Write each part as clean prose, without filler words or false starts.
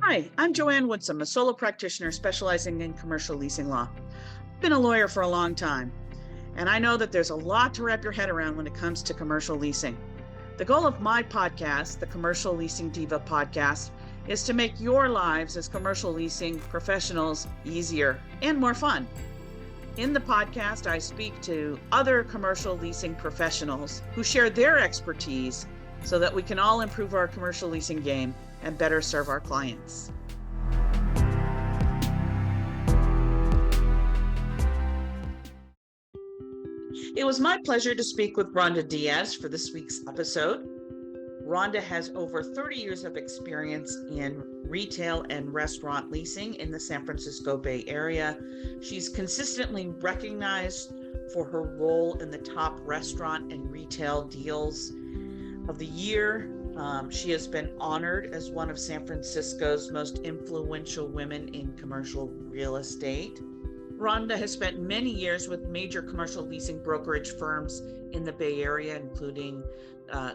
Hi, I'm Joanne Woodsum, a solo practitioner specializing in commercial leasing law. I've been a lawyer for a long time, and I know that there's a lot to wrap your head around when it comes to commercial leasing. The goal of my podcast, the Commercial Leasing Diva podcast, is to make your lives as commercial leasing professionals easier and more fun. In the podcast, I speak to other commercial leasing professionals who share their expertise so that we can all improve our commercial leasing game and better serve our clients. It was my pleasure to speak with Rhonda Diaz for this week's episode. Rhonda has over 30 years of experience in retail and restaurant leasing in the San Francisco Bay Area. She's consistently recognized for her role in the top restaurant and retail deals of the year. She has been honored as one of San Francisco's most influential women in commercial real estate. Rhonda has spent many years with major commercial leasing brokerage firms in the Bay Area, including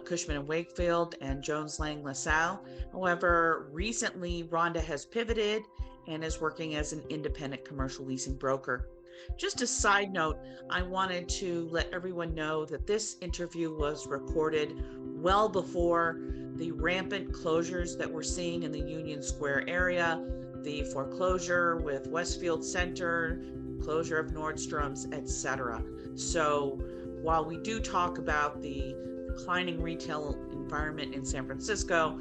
Cushman & Wakefield and Jones Lang LaSalle. However, recently Rhonda has pivoted and is working as an independent commercial leasing broker. Just a side note, I wanted to let everyone know that this interview was recorded well before the rampant closures that we're seeing in the Union Square area, the foreclosure with Westfield Center, closure of Nordstrom's, etc. So while we do talk about the declining retail environment in San Francisco,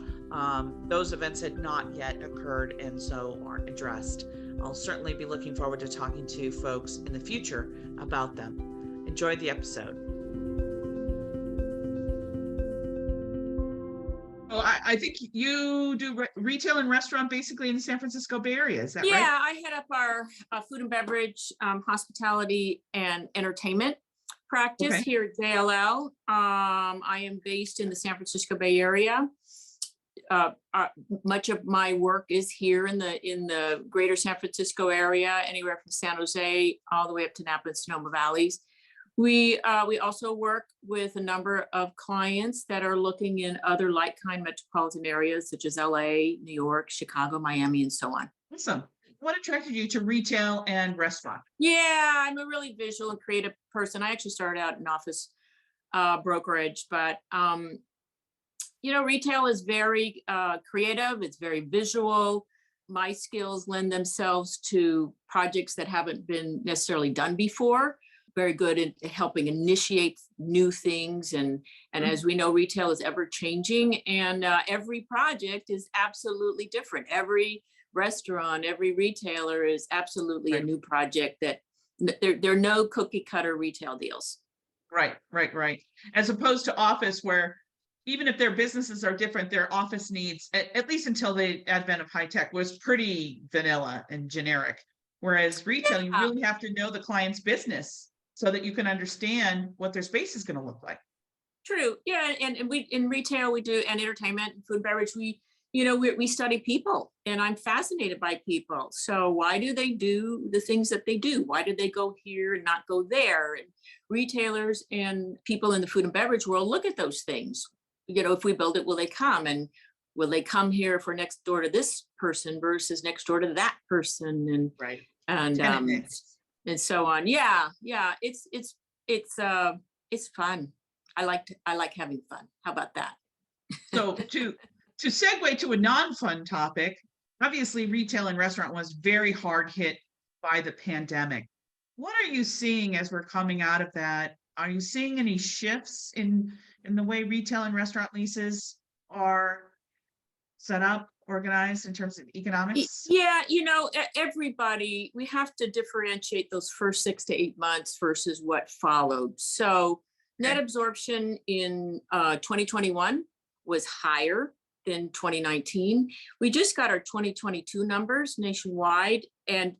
those events had not yet occurred and so aren't addressed. I'll certainly be looking forward to talking to folks in the future about them. Enjoy the episode. Well, I think you do retail and restaurant basically in the San Francisco Bay Area. Is that right? Yeah, I head up our food and beverage, hospitality and entertainment practice here at JLL. I am based in the San Francisco Bay Area. Much of my work is here in the greater San Francisco area, anywhere from San Jose all the way up to Napa and Sonoma Valleys. We also work with a number of clients that are looking in other like-kind metropolitan areas such as LA, New York, Chicago, Miami, and so on. Awesome. What attracted you to retail and restaurant? Yeah, I'm a really visual and creative person. I actually started out in office brokerage, but retail is very creative. It's very visual. My skills lend themselves to projects that haven't been necessarily done before. Very good at helping initiate new things. And as we know, retail is ever changing and every project is absolutely different. Every restaurant, every retailer is absolutely a new project that there are no cookie cutter retail deals. Right. As opposed to office where even if their businesses are different, their office needs, at least until the advent of high tech, was pretty vanilla and generic. Whereas retail, you really have to know the client's business so that you can understand what their space is going to look like. True. Yeah. And we in retail, we do, and entertainment, food and beverage, we study people and I'm fascinated by people. So why do they do the things that they do? Why do they go here and not go there? And retailers and people in the food and beverage world look at those things. If we build it, will they come? And will they come here for next door to this person versus next door to that person? And right. And so on. Yeah. It's fun. I like having fun. How about that? So to segue to a non-fun topic, obviously retail and restaurant was very hard hit by the pandemic. What are you seeing as we're coming out of that? Are you seeing any shifts in the way retail and restaurant leases are set up, organized in terms of economics? Yeah, everybody, we have to differentiate those first 6 to 8 months versus what followed. So net absorption in 2021 was higher than 2019. We just got our 2022 numbers nationwide, and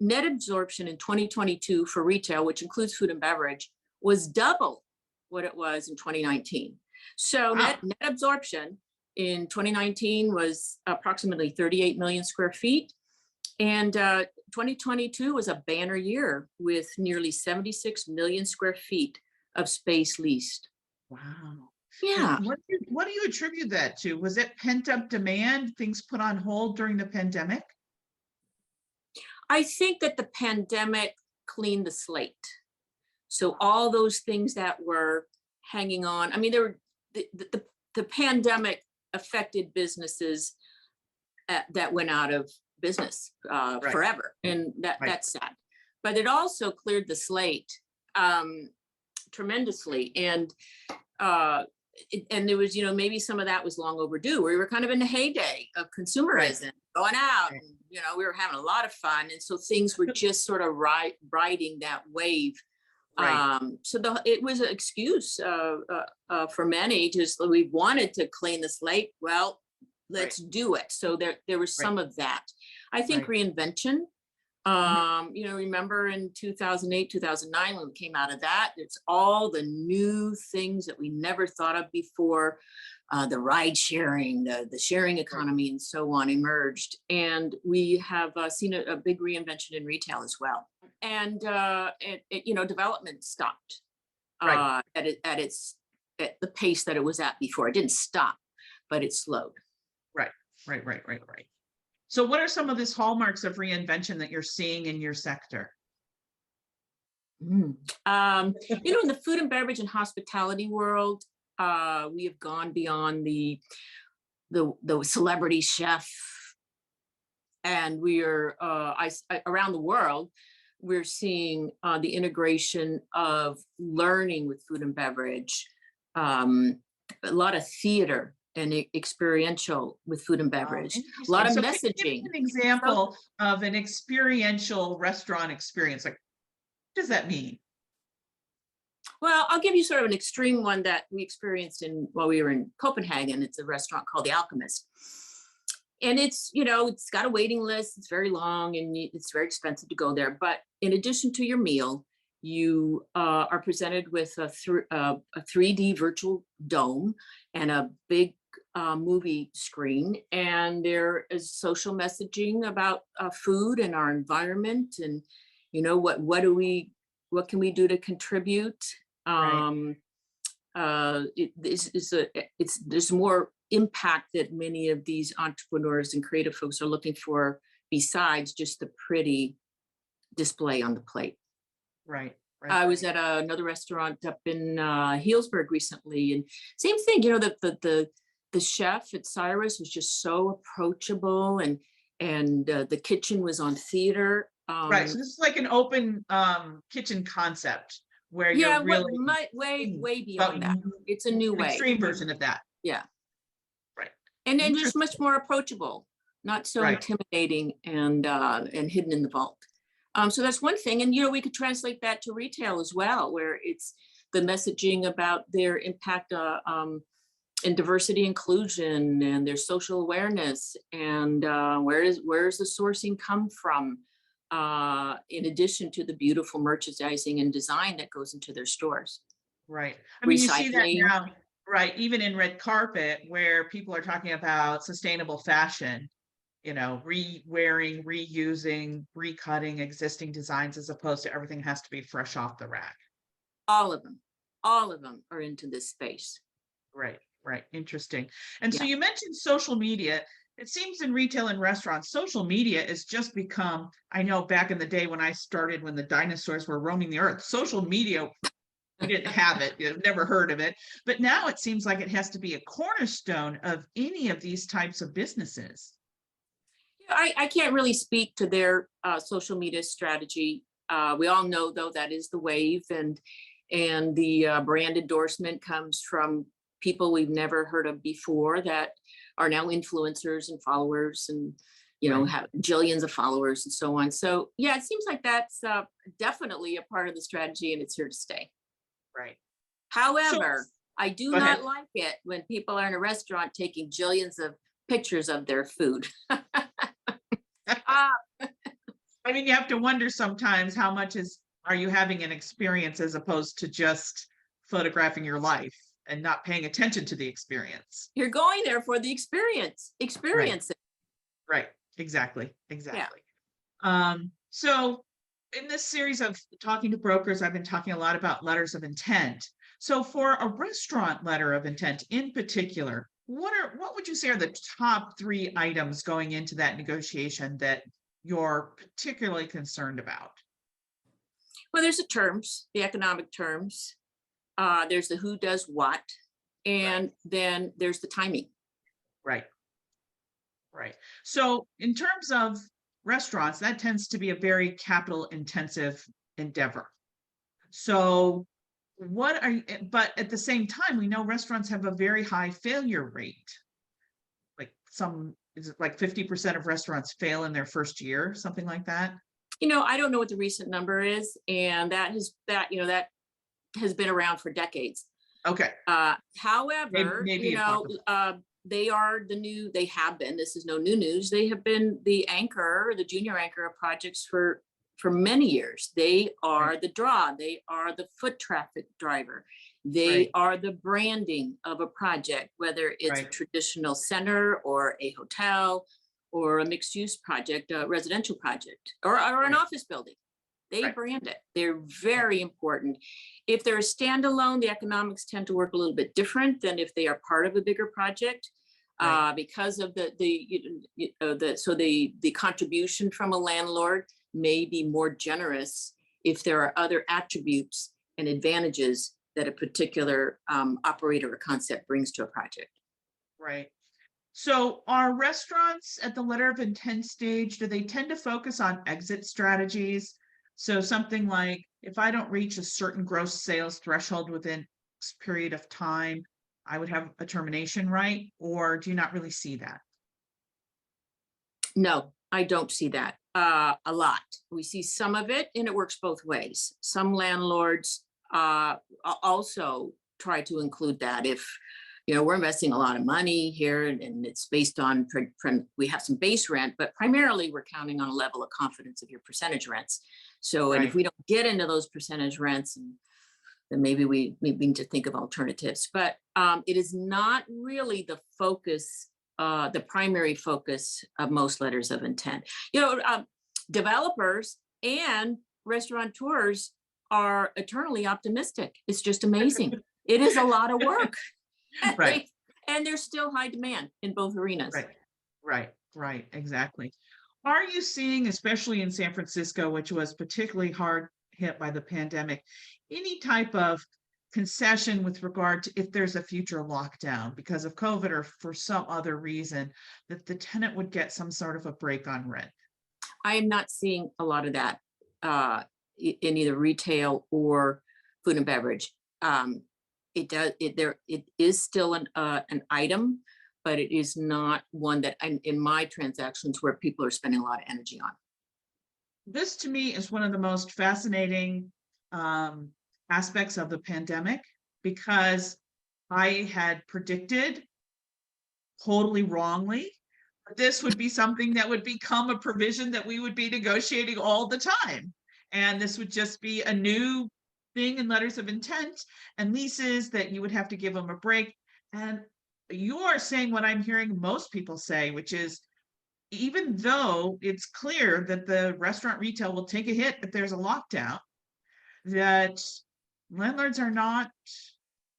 net absorption in 2022 for retail, which includes food and beverage, was double what it was in 2019. So net absorption in 2019 was approximately 38 million square feet. And 2022 was a banner year with nearly 76 million square feet of space leased. Wow. Yeah. What do you attribute that to? Was it pent up demand, things put on hold during the pandemic? I think that the pandemic cleaned the slate. So all those things that were hanging on, I mean, there were the pandemic affected businesses that went out of business Right. forever, and Right. that's sad. But it also cleared the slate tremendously, and there was, maybe some of that was long overdue. We were kind of in the heyday of consumerism, going out, Right. and we were having a lot of fun, and so things were just sort of riding that wave. Right. So it was an excuse for many, just we wanted to clean the slate. Well, let's do it. So there was some of that. I think reinvention. Remember in 2008, 2009, when we came out of that, it's all the new things that we never thought of before. The ride sharing, the sharing economy, and so on emerged. And we have seen a big reinvention in retail as well. And development stopped at the pace that it was at before. It didn't stop, but it slowed. Right. So what are some of these hallmarks of reinvention that you're seeing in your sector? In the food and beverage and hospitality world, we have gone beyond the celebrity chef, and we are around the world. We're seeing the integration of learning with food and beverage, a lot of theater and experiential with food and beverage, a lot of messaging. Can you give an example of an experiential restaurant experience? Like, what does that mean? Well, I'll give you sort of an extreme one that we experienced while we were in Copenhagen. It's a restaurant called The Alchemist. And it's got a waiting list. It's very long and it's very expensive to go there. But in addition to your meal, you are presented with a 3D virtual dome and a big movie screen. And there is social messaging about food and our environment, and what can we do to contribute? There's more impact that many of these entrepreneurs and creative folks are looking for besides just the pretty display on the plate. Right. I was at another restaurant up in Healdsburg recently, and same thing. The chef at Cyrus was just so approachable, and the kitchen was on theater. Right. So this is like an open kitchen concept where you're really way beyond that. It's a new way. Extreme version of that. Yeah. Right. And then just much more approachable, not so intimidating and hidden in the vault. So that's one thing. And, we could translate that to retail as well, where it's the messaging about their impact in diversity inclusion and their social awareness, and where does the sourcing come from, in addition to the beautiful merchandising and design that goes into their stores. Right. I mean, you see that now, right? Even in red carpet, where people are talking about sustainable fashion, re-wearing, reusing, recutting existing designs, as opposed to everything has to be fresh off the rack. All of them are into this space. Right. Interesting. And so you mentioned social media. It seems in retail and restaurants, social media has just become, I know back in the day when I started, when the dinosaurs were roaming the earth, social media, we didn't have it, you've never heard of it. But now it seems like it has to be a cornerstone of any of these types of businesses. I can't really speak to their social media strategy. We all know, though, that is the wave, and the brand endorsement comes from people we've never heard of before that are now influencers and followers, and have jillions of followers and so on. So yeah, it seems like that's definitely a part of the strategy, and it's here to stay. Right. However, I do not like it when people are in a restaurant taking jillions of pictures of their food. I mean, you have to wonder sometimes how much are you having an experience as opposed to just photographing your life and not paying attention to the experience. You're going there for the experience it. Right. Exactly. Yeah. So in this series of talking to brokers, I've been talking a lot about letters of intent. So for a restaurant letter of intent in particular, what would you say are the top 3 items going into that negotiation that you're particularly concerned about? Well, there's the terms, the economic terms. There's the who does what, and then there's the timing. Right. Right. So in terms of restaurants, that tends to be a very capital intensive endeavor. So but at the same time, we know restaurants have a very high failure rate. Like is it like 50% of restaurants fail in their first year, something like that? I don't know what the recent number is, and that has been around for decades. Okay. However, Maybe they have been, this is no new news. They have been the anchor, the junior anchor of projects for many years. They are the draw. They are the foot traffic driver. They are the branding of a project, whether it's a traditional center or a hotel or a mixed use project, a residential project, or an office building. They brand it. They're very important. If they're a standalone, the economics tend to work a little bit different than if they are part of a bigger project, because of the contribution from a landlord may be more generous if there are other attributes and advantages that a particular operator or concept brings to a project. Right. So are restaurants at the letter of intent stage, do they tend to focus on exit strategies? So something like, if I don't reach a certain gross sales threshold within X period of time, I would have a termination right? Or do you not really see that? No, I don't see that a lot. We see some of it, and it works both ways. Some landlords also try to include that. If we're investing a lot of money here, and it's based on we have some base rent, but primarily we're counting on a level of confidence of your percentage rents. So, and if we don't get into those percentage rents, then maybe we need to think of alternatives. But it is not really the focus, the primary focus of most letters of intent. Developers and restaurateurs are eternally optimistic. It's just amazing. It is a lot of work. Right. And there's still high demand in both arenas. Right. Exactly. Are you seeing, especially in San Francisco, which was particularly hard hit by the pandemic, any type of concession with regard to if there's a future lockdown because of COVID or for some other reason, that the tenant would get some sort of a break on rent? I am not seeing a lot of that in either retail or food and beverage. It is still an item, but it is not one that in my transactions where people are spending a lot of energy on. This to me is one of the most fascinating aspects of the pandemic, because I had predicted totally wrongly this would be something that would become a provision that we would be negotiating all the time. And this would just be a new thing in letters of intent and leases that you would have to give them a break. And you are saying what I'm hearing most people say, which is, even though it's clear that the restaurant retail will take a hit if there's a lockdown, that landlords are not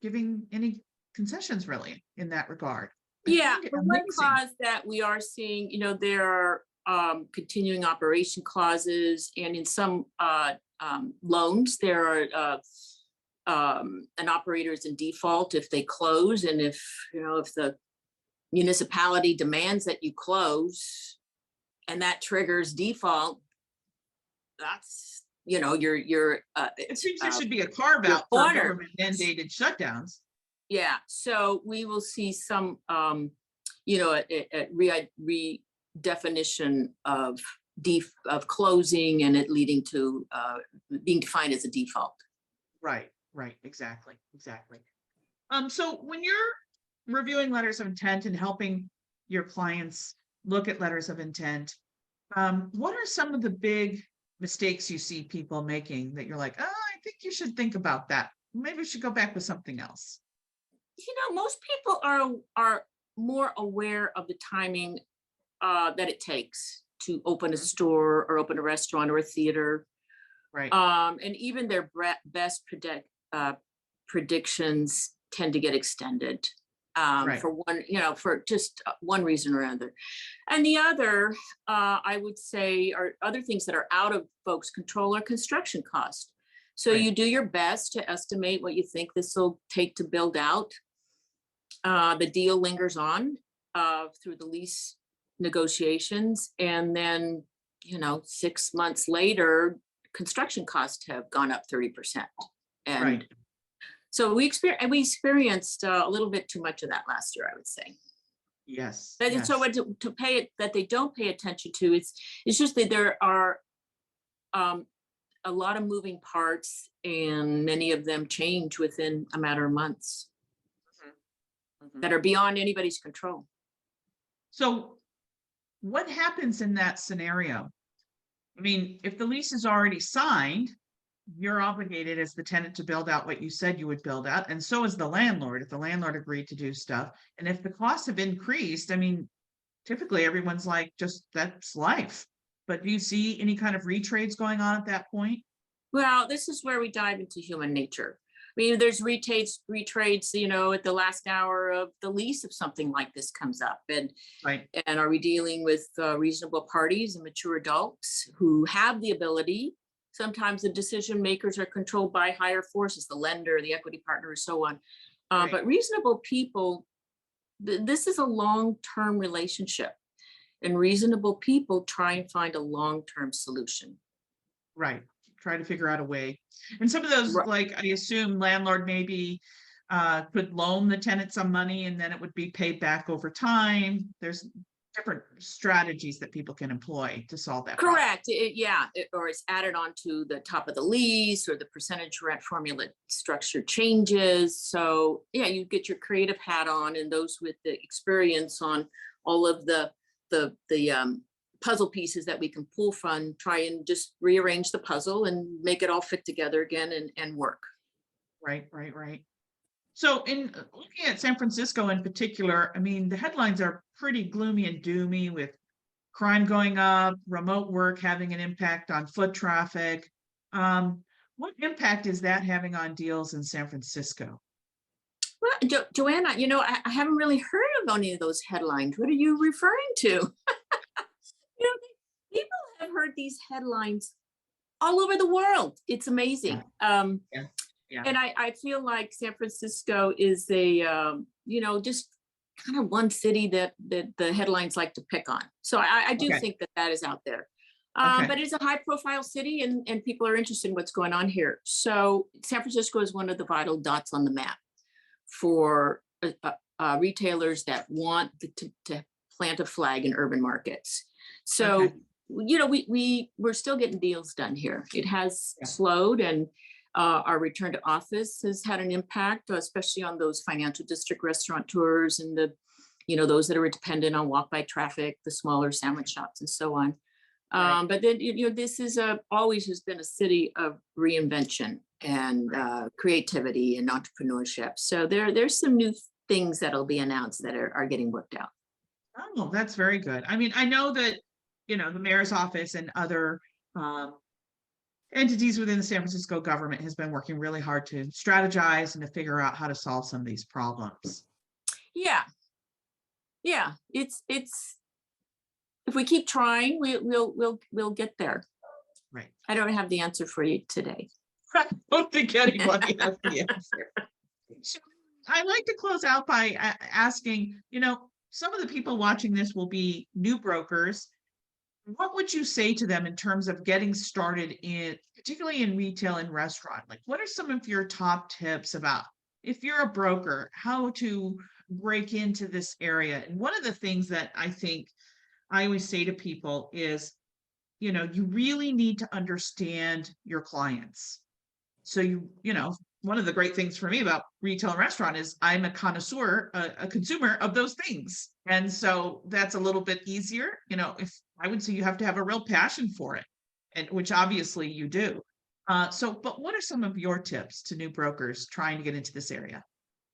giving any concessions really in that regard. Yeah, the one clause that we are seeing, there are continuing operation clauses, and in some loans, there are an operator is in default if they close, and if the municipality demands that you close, and that triggers default, that's you're it seems there should be a carve out for government mandated shutdowns. Yeah, so we will see some a redefinition of closing, and it leading to being defined as a default. Right, exactly. So when you're reviewing letters of intent and helping your clients look at letters of intent, what are some of the big mistakes you see people making that you're like, oh, I think you should think about that. Maybe we should go back with something else? Most people are more aware of the timing that it takes to open a store or open a restaurant or a theater. Right. And even their best predictions tend to get extended Right. for one, for just one reason or another. And the other, I would say, are other things that are out of folks' control are construction costs. So Right. you do your best to estimate what you think this will take to build out. The deal lingers on through the lease negotiations. And then, 6 months later, construction costs have gone up 30%. And Right. so we experienced a little bit too much of that last year, I would say. Yes. And Yes. so what to pay it that they don't pay attention to, it's just that there are a lot of moving parts, and many of them change within a matter of months Mhm. that are beyond anybody's control. So what happens in that scenario? I mean, if the lease is already signed, you're obligated as the tenant to build out what you said you would build out, and so is the landlord, if the landlord agreed to do stuff. And if the costs have increased, I mean, typically everyone's like, just that's life. But do you see any kind of retrades going on at that point? Well, this is where we dive into human nature. I mean, there's retrades, at the last hour of the lease if something like this comes up. Right. And are we dealing with reasonable parties and mature adults who have the ability? Sometimes the decision makers are controlled by higher forces, the lender, the equity partner, and so on. Right. But reasonable people, this is a long-term relationship, and reasonable people try and find a long-term solution. Right. Try to figure out a way. And some of those, Right. like, I assume landlord maybe could loan the tenant some money and then it would be paid back over time. There's different strategies that people can employ to solve that problem. Correct. Or it's added on to the top of the lease, or the percentage rent formula structure changes. So yeah, you get your creative hat on, and those with the experience on all of the puzzle pieces that we can pull from, try and just rearrange the puzzle and make it all fit together again and work. Right. So in looking at San Francisco in particular, I mean, the headlines are pretty gloomy and doomy, with crime going up, remote work having an impact on foot traffic. What impact is that having on deals in San Francisco? Well, Joanna, I haven't really heard of any of those headlines. What are you referring to? People have heard these headlines all over the world. It's amazing. Yeah. And I feel like San Francisco is a, just kind of one city that the headlines like to pick on. So I do Okay. think that is out there. Okay. But it's a high profile city, and people are interested in what's going on here. So San Francisco is one of the vital dots on the map for retailers that want to plant a flag in urban markets. So, Okay. we're still getting deals done here. It has Yeah. slowed, and our return to office has had an impact, especially on those financial district restaurateurs and those that are dependent on walk-by traffic, the smaller sandwich shops and so on. Right. But then, this is always has been a city of reinvention and creativity and entrepreneurship. So there's some new things that'll be announced that are getting worked out. Oh, that's very good. I mean, I know that, the mayor's office and other entities within the San Francisco government has been working really hard to strategize and to figure out how to solve some of these problems. Yeah. It's if we keep trying, we'll get there. Right. I don't have the answer for you today. I don't think anybody has the answer. So I like to close out by asking, some of the people watching this will be new brokers. What would you say to them in terms of getting started particularly in retail and restaurant? Like, what are some of your top tips about, if you're a broker, how to break into this area? And one of the things that I think I always say to people is, you really need to understand your clients. So one of the great things for me about retail and restaurant is I'm a connoisseur, a consumer of those things. And so that's a little bit easier. If I would say you have to have a real passion for it, and which obviously you do. But what are some of your tips to new brokers trying to get into this area?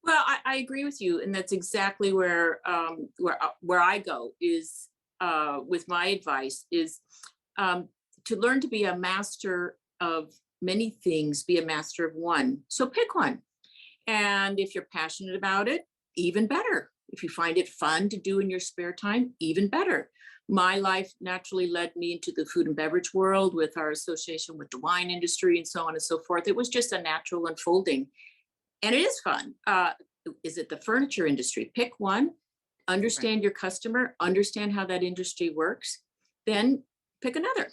Well, I agree with you, and that's exactly where I go is with my advice is to learn to be a master of many things, be a master of one. So pick one. And if you're passionate about it, even better. If you find it fun to do in your spare time, even better. My life naturally led me into the food and beverage world with our association with the wine industry and so on and so forth. It was just a natural unfolding. And it is fun. Is it the furniture industry? Pick one, understand your customer, understand how that industry works, then pick another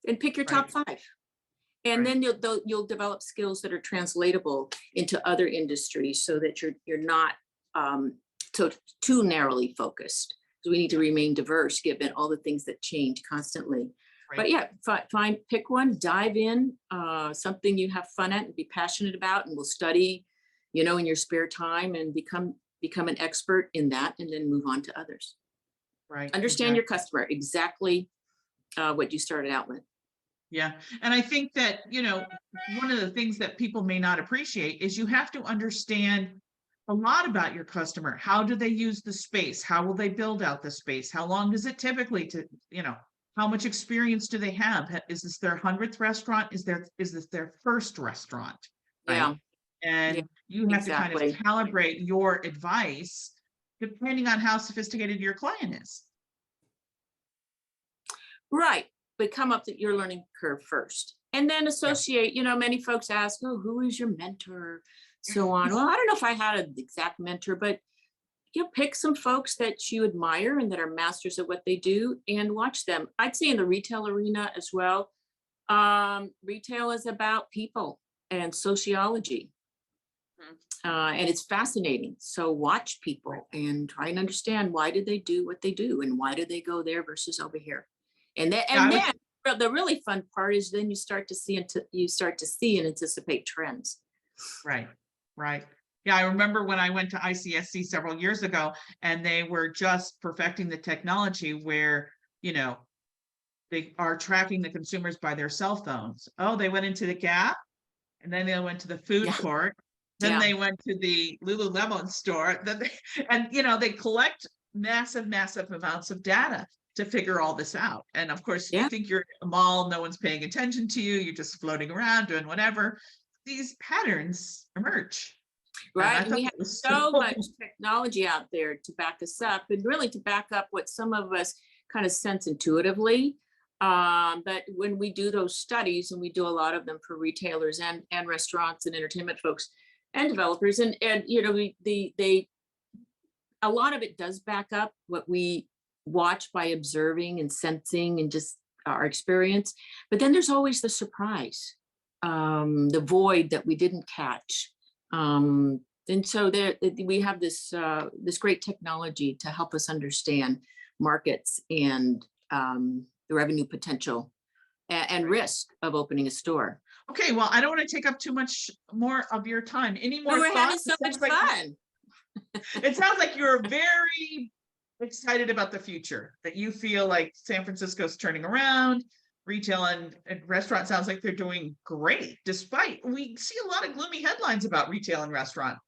and pick your top five. And then you'll develop skills that are translatable into other industries so that you're not too narrowly focused. So we need to remain diverse given all the things that change constantly. But yeah, pick one, dive in, something you have fun at and be passionate about, and we'll study, in your spare time and become an expert in that, and then move on to others. Understand your customer, exactly what you started out with. Yeah. And I think that, one of the things that people may not appreciate is you have to understand a lot about your customer. How do they use the space? How will they build out the space? How long does it typically how much experience do they have? Is this their 100th restaurant? Is this their first restaurant? Right? Yeah. And you have to kind of calibrate your advice depending on how sophisticated your client is. Right. But come up your learning curve first, and then associate. Many folks ask, "Oh, who is your mentor?" So on. Well, I don't know if I had an exact mentor, but pick some folks that you admire and that are masters at what they do, and watch them. I'd say in the retail arena as well. Retail is about people and sociology, and it's fascinating. So watch people and try and understand, why did they do what they do, and why do they go there versus over here. And then the really fun part is then you start to see and anticipate trends. Right. Yeah, I remember when I went to ICSC several years ago, and they were just perfecting the technology where, they are tracking the consumers by their cell phones. Oh, they went into the Gap, and then they went to the food court. Then they went to the Lululemon store. They collect massive amounts of data to figure all this out. And of course, you think you're in a mall, no one's paying attention to you, you're just floating around doing whatever. These patterns emerge. Right. And we have so much technology out there to back us up, and really to back up what some of us kind of sense intuitively. But when we do those studies, and we do a lot of them for retailers and restaurants and entertainment folks and developers, and a lot of it does back up what we watch by observing and sensing and just our experience. But then there's always the surprise, the void that we didn't catch. And so we have this great technology to help us understand markets and the revenue potential and risk of opening a store. Okay, well, I don't want to take up too much more of your time. Any more We're having thoughts? so much fun. It sounds like you're very excited about the future, that you feel like San Francisco's turning around. Retail and restaurant sounds like they're doing great, despite we see a lot of gloomy headlines about retail and restaurant.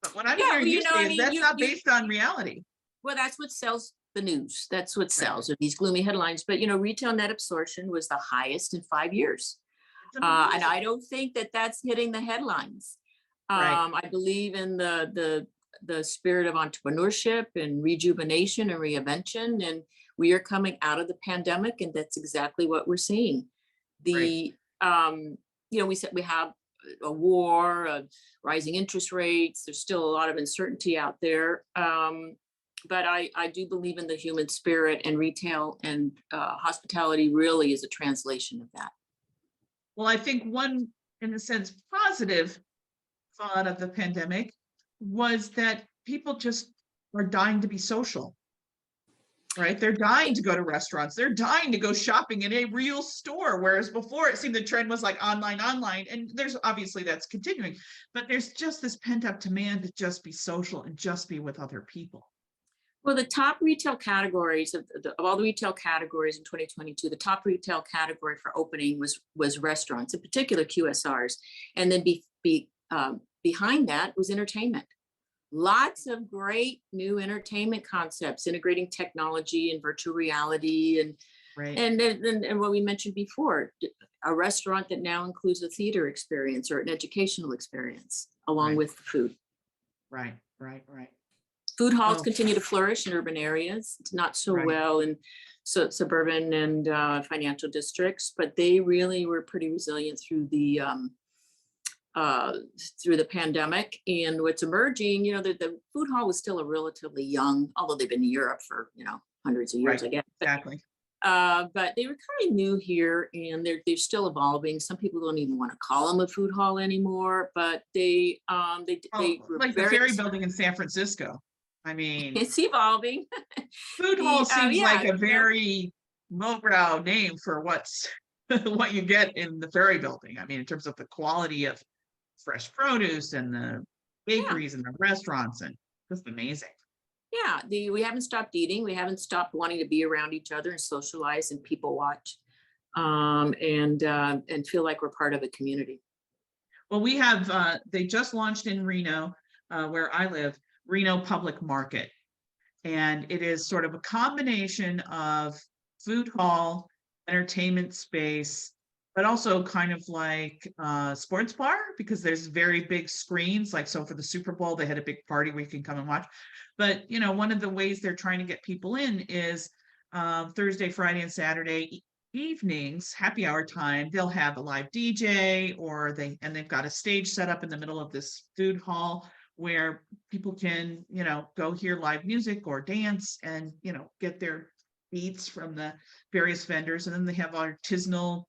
But what I'm hearing you say is that's not based on reality. Well, that's what sells the news. That's what sells, are these gloomy headlines. But retail net absorption was the highest in 5 years. And I don't think that that's hitting the headlines. I believe in the spirit of entrepreneurship and rejuvenation and reinvention, and we are coming out of the pandemic, and that's exactly what we're seeing. We said we have a war, of rising interest rates. There's still a lot of uncertainty out there, but I do believe in the human spirit, and retail and hospitality really is a translation of that. Well, I think one, in a sense, positive thought of the pandemic was that people just are dying to be social, right? They're dying to go to restaurants. They're dying to go shopping in a real store. Whereas before it seemed the trend was like online, and there's obviously that's continuing, but there's just this pent up demand to just be social and just be with other people. Well, the top retail categories of all the retail categories in 2022, the top retail category for opening was restaurants, in particular QSRs. And then behind that was entertainment. Lots of great new entertainment concepts, integrating technology and virtual reality and what we mentioned before, a restaurant that now includes a theater experience or an educational experience along with the food. Right. Food halls Oh, continue to flourish in urban areas. It's not so right. well in suburban and financial districts, but they really were pretty resilient through the pandemic. And what's emerging, the food hall was still a relatively young, although they've been in Europe for hundreds of years, Right. I guess. Exactly. But they were kind of new here, and they're still evolving. Some people don't even want to call them a food hall anymore, but they were Like the ferry building in San Francisco. I mean, it's evolving. food hall seems like a yeah, very lowbrow name for what you get in the ferry building. I mean, in terms of the quality of fresh produce and the bakeries and the restaurants, and just amazing. Yeah, we haven't stopped eating. We haven't stopped wanting to be around each other and socialize and people watch, and feel like we're part of a community. Well, we have, they just launched in Reno, where I live, Reno Public Market. And it is sort of a combination of food hall, entertainment space, but also kind of like sports bar, because there's very big screens. Like, so for the Super Bowl, they had a big party where you can come and watch. But, one of the ways they're trying to get people in is Thursday, Friday, and Saturday evenings, happy hour time, they'll have a live DJ, and they've got a stage set up in the middle of this food hall where people can, go hear live music or dance and, get their beats from the various vendors. And then they have artisanal,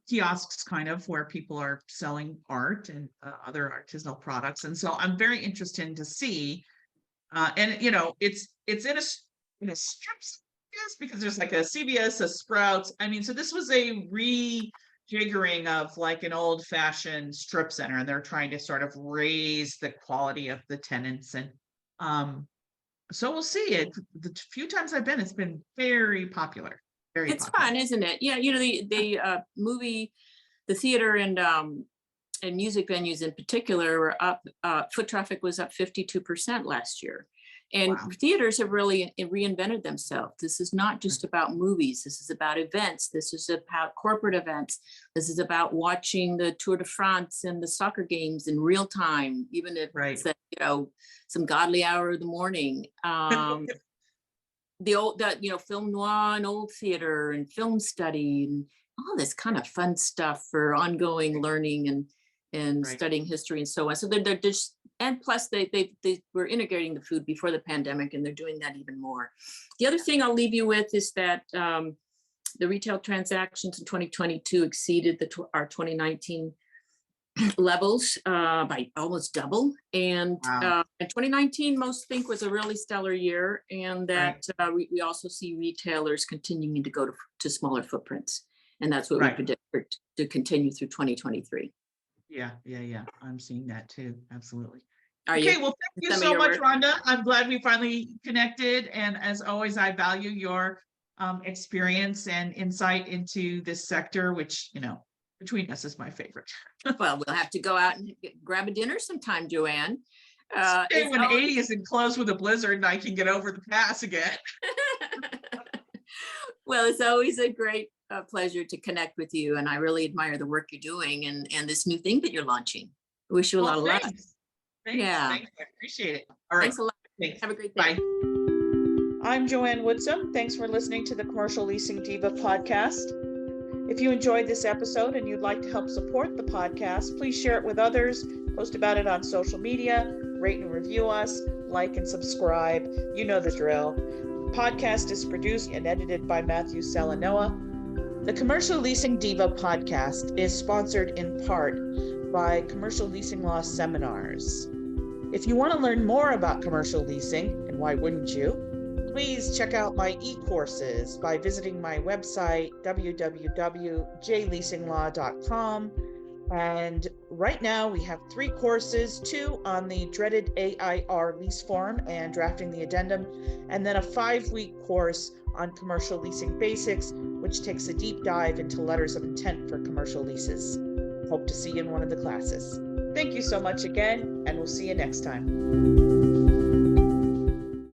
kiosks kind of where people are selling art and other artisanal products. And so I'm very interested to see, and it's in a strip, yes, because there's like a CVS, a Sprouts. I mean, so this was a rejiggering of like an old fashioned strip center, and they're trying to sort of raise the quality of the tenants. And so we'll see it. The few times I've been, it's been very popular. It's fun, isn't it? Yeah, the movie, the theater and music venues in particular were up. Foot traffic was up 52% last year. And Wow. Theaters have really reinvented themselves. This is not just about movies. This is about events. This is about corporate events. This is about watching the Tour de France and the soccer games in real time, even if it's at, some godly hour of the morning. Film noir and old theater and film study and all this kind of fun stuff for ongoing learning and studying history and so on. So they're just, and plus they were integrating the food before the pandemic, and they're doing that even more. The other thing I'll leave you with is that the retail transactions in 2022 exceeded our 2019 levels by almost double. And in 2019, most think was a really stellar year, and that we also see retailers continuing to go to smaller footprints. And that's what we predict to continue through 2023. Yeah. I'm seeing that too. Absolutely. Well, thank you so much, Rhonda. I'm glad we finally connected. And as always, I value your experience and insight into this sector, which, between us is my favorite. Well, we'll have to go out and grab a dinner sometime, Joanne. When 80 is close with a blizzard and I can get over the pass again. Well, it's always a great pleasure to connect with you. And I really admire the work you're doing and this new thing that you're launching. I wish you a lot of luck. Thanks. Yeah. Thanks. I appreciate it. All right. Thanks a lot. Thanks. Have a great day. Bye. I'm Joanne Woodsum. Thanks for listening to the Commercial Leasing Diva podcast. If you enjoyed this episode and you'd like to help support the podcast, please share it with others, post about it on social media, rate and review us, like and subscribe. You know the drill. The podcast is produced and edited by Matthew Salanoa. The Commercial Leasing Diva podcast is sponsored in part by Commercial Leasing Law Seminars. If you want to learn more about commercial leasing, and why wouldn't you, please check out my e-courses by visiting my website, www.jleasinglaw.com. And right now we have 3 courses, 2 on the dreaded AIR lease form and drafting the addendum, and then a 5-week course on commercial leasing basics, which takes a deep dive into letters of intent for commercial leases. Hope to see you in one of the classes. Thank you so much again, and we'll see you next time.